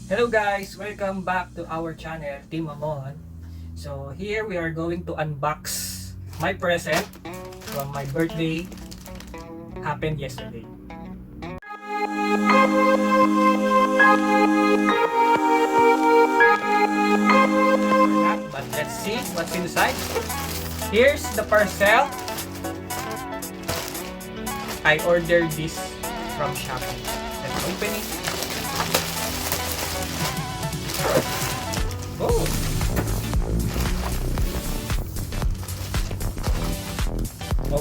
Hello guys! Welcome back to our channel, Team Mamon. So here we are going to unbox my present from my birthday. Happened yesterday. But let's see what's inside. Here's the parcel. I ordered this from Shopee. Let's open it. Oh.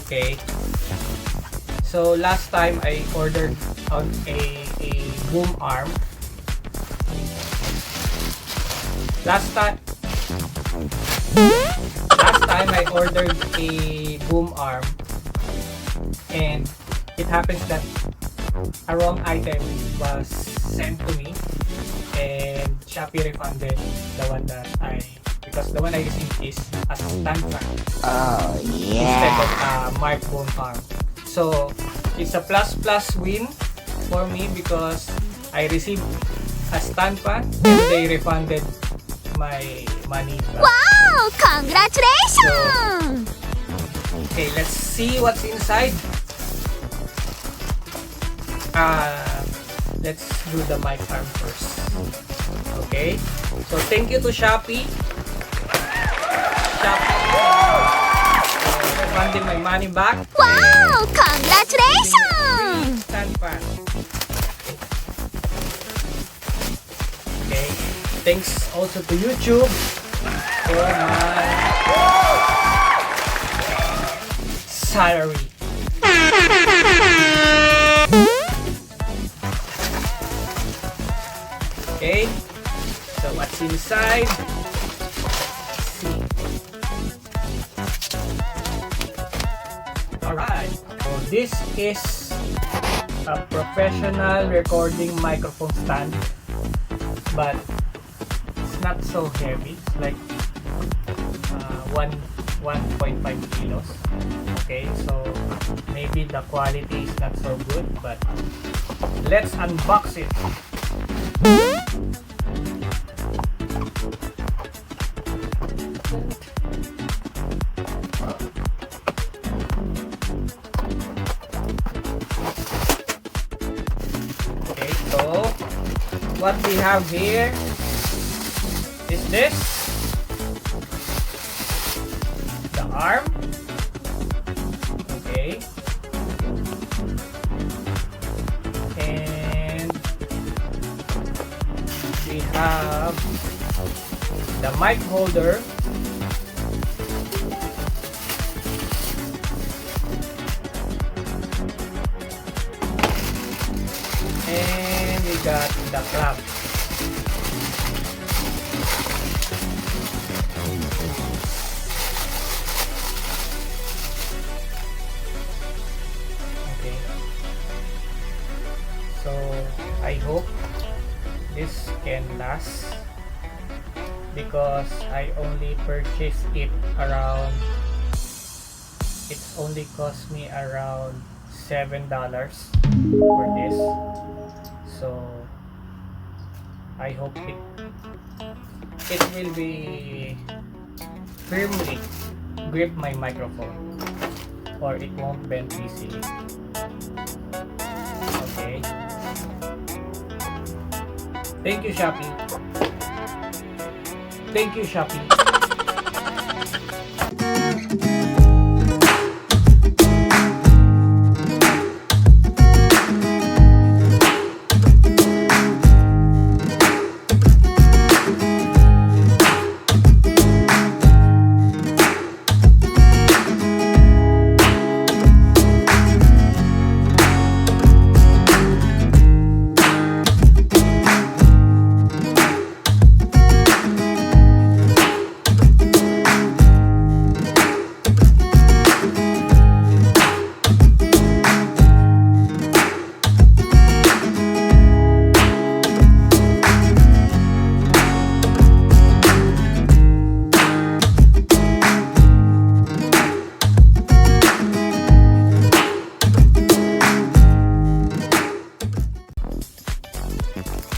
Okay. So last time I ordered on a boom arm. Last time I ordered a boom arm, and it happens that a wrong item was sent to me, and Shopee refunded the one that because the one I received is a stand fan. Oh Instead of yeah. a mark boom arm. So it's a plus win for me because I received a stand fan and they refunded my money back. Wow! Congratulations! Okay, let's see what's inside. Let's do the mic arm first. Okay, so thank you to Shopee. Refunding my money back. Wow! Congratulations! Stand fan. Okay, thanks also to YouTube for my salary. Okay, so what's inside? Let's see. Alright, so this is a professional recording microphone stand, but it's not so heavy. It's like 1.5 kilos. Okay, so maybe the quality is not so good, but let's unbox it. Okay, so what we have here is this, the arm. Okay, and we have the mic holder, and we got the clamp. Okay, so I hope this can last because I only purchased it around, it's only cost me around $7 for this. So I hope it will be firmly grip my microphone or it won't bend easily. Okay. Thank you, Shopee. Thank you, Shopee.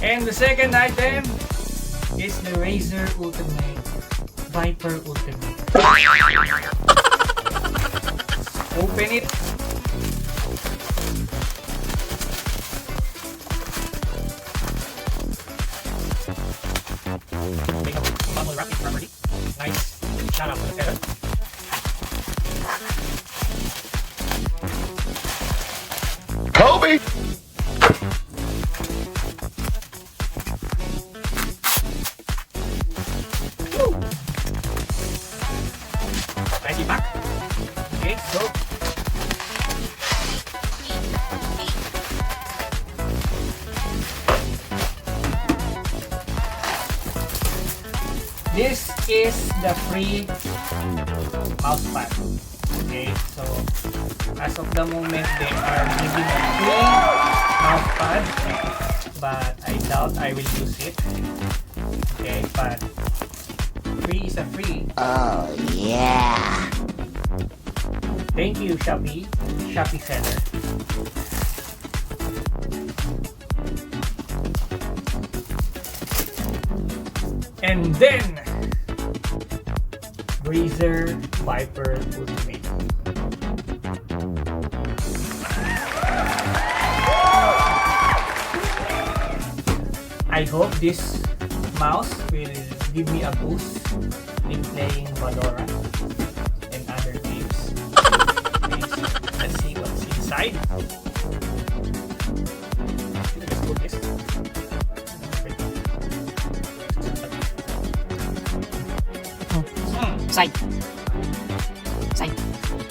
And the second item is the Razer Ultimate Viper Ultimate. Open it. Make a bubble wrap it properly. Nice. Shout out to the seller. Kobe! Nicely packed. Okay, so this is the free mouse pad. Okay, so as of the moment they are giving a free mouse pad, but I doubt I will use it. Okay, but free is a free. Oh yeah. Thank you, Shopee seller. And then Razer Viper Ultimate. I hope this mouse will give me a boost in playing Valorant and other games. Okay, so let's see what's inside. Let's put this. Side.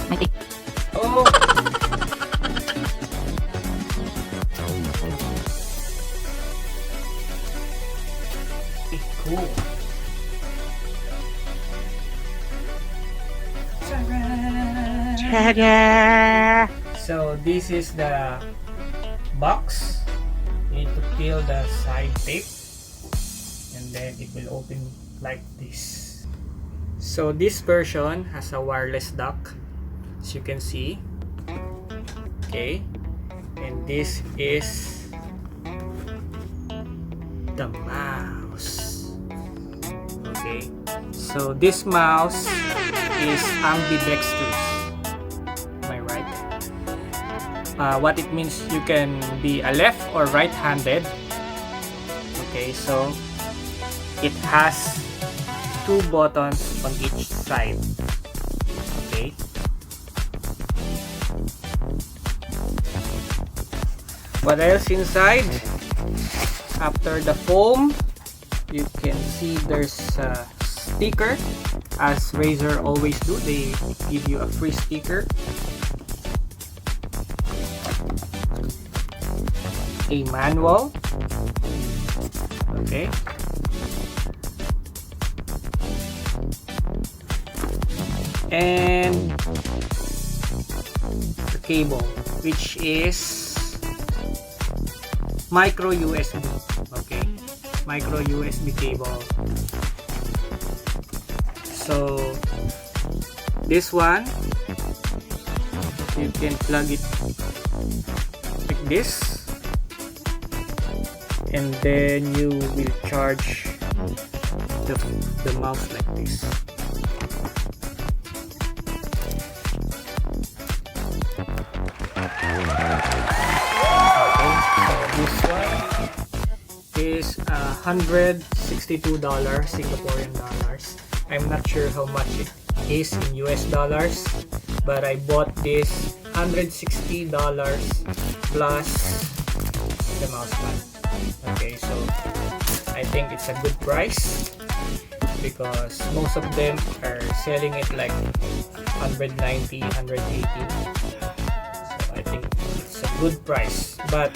May take. Oh! Okay, cool. Ta-da! So this is the box. You need to peel the side tape and then it will open like this. So this version has a wireless dock, as you can see. Okay, and this is the mouse. Okay, so this mouse is ambidextrous. Am I right? What it means, you can be a left or right-handed. Okay, so it has 2 buttons on each side. Okay. What else inside? After the foam, you can see there's a sticker. As Razer always do, they give you a free sticker. A manual. Okay. And the cable, which is micro USB. Okay, micro USB cable. So this one, you can plug it like this, and then you will charge the mouse like this. This one is $162 Singaporean dollars. I'm not sure how much it is in US dollars, but I bought this $160 plus the mouse pad. Okay, so I think it's a good price because most of them are selling it like $190, $180. So I think it's a good price, but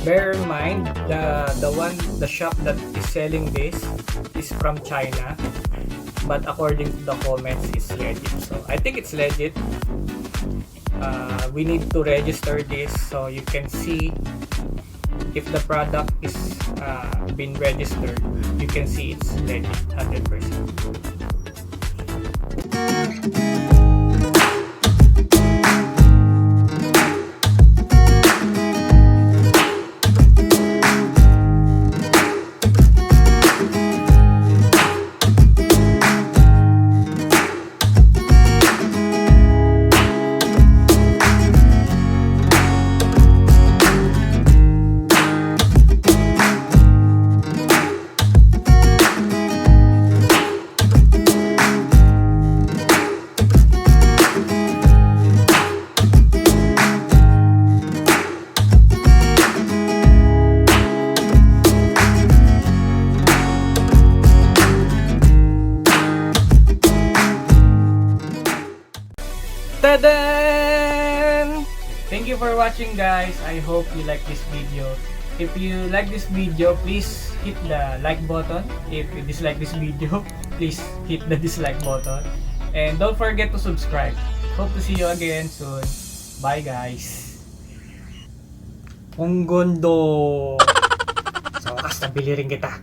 bear in mind the shop that is selling this is from China, but according to the comments it's legit, so I think it's legit. We need to register this so you can see if the product is been registered. You can see it's legit 100%. Tadaan! Thank you for watching, guys. I hope you like this video. If you like this video, please hit the like button. If you dislike this video, please hit the dislike button. And don't forget to subscribe. Hope to see you again soon. Bye, guys. Ang gondo! Sa wakas, nabili rin kita.